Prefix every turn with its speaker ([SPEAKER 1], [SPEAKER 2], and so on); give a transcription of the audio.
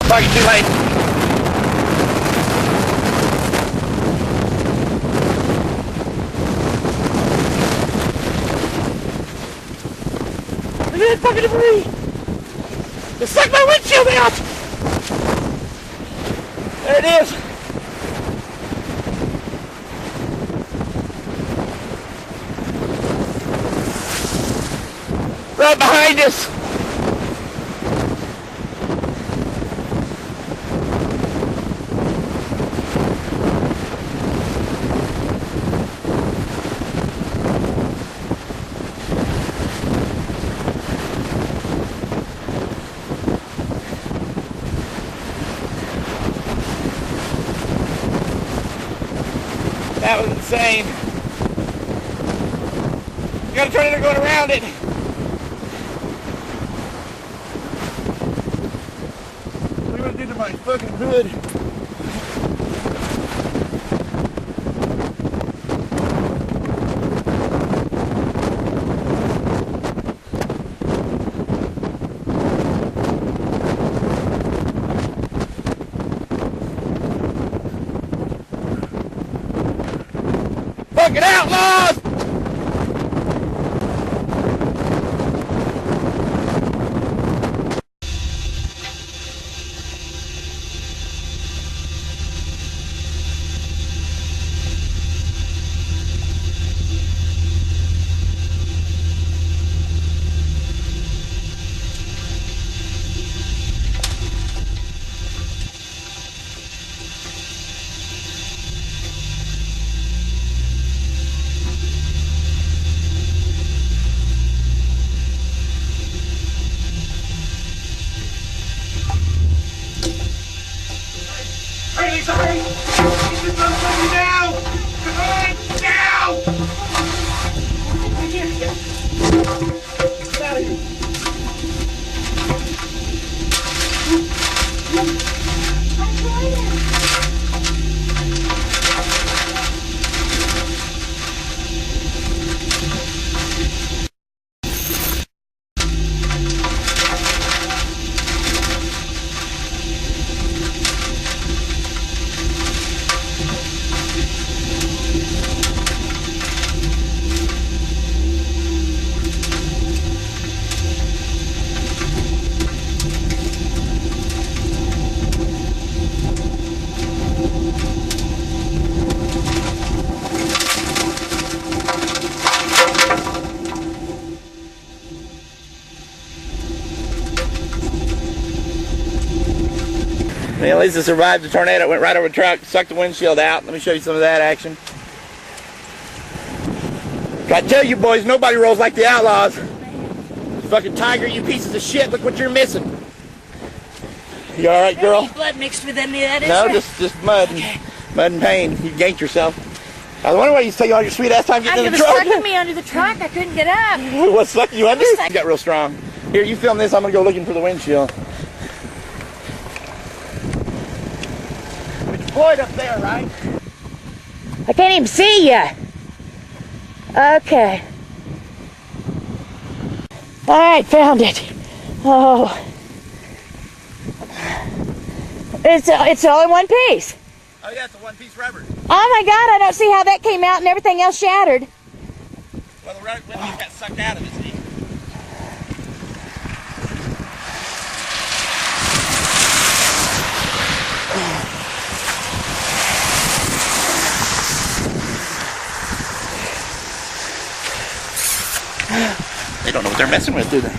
[SPEAKER 1] Fucking too late. Look at that fucking debris! It sucked my windshield out! There it is! Right behind us! That was insane. You got a tornado going around it. What are you gonna do to my fucking hood? Fucking outlaws! Hurry, sorry! Get this motherfucker down! Come on, down! Get out of here! At least it survived the tornado. It went right over the truck, sucked the windshield out. Let me show you some of that action. I tell you boys, nobody rolls like the Outlaws. Fucking Tiger, you pieces of shit. Look what you're missing. You all right, girl?
[SPEAKER 2] Any blood mixed with any of that?
[SPEAKER 1] No, just mud. Okay. Mud and pain. You ganked yourself. I was wondering why you take all your sweet ass time getting in the truck.
[SPEAKER 2] It was sucking me under the truck. I couldn't get up.
[SPEAKER 1] What's sucking you under? You got real strong. Here, you film this. I'm gonna go looking for the windshield. Deployed up there, right?
[SPEAKER 2] I can't even see you. Okay. All right, found it. Oh, it's all in one piece.
[SPEAKER 1] Oh yeah, it's a one-piece rubber.
[SPEAKER 2] Oh my God, I don't see how that came out and everything else shattered.
[SPEAKER 1] Well, the rubber got sucked out of it, see? They don't know what they're messing with, do they?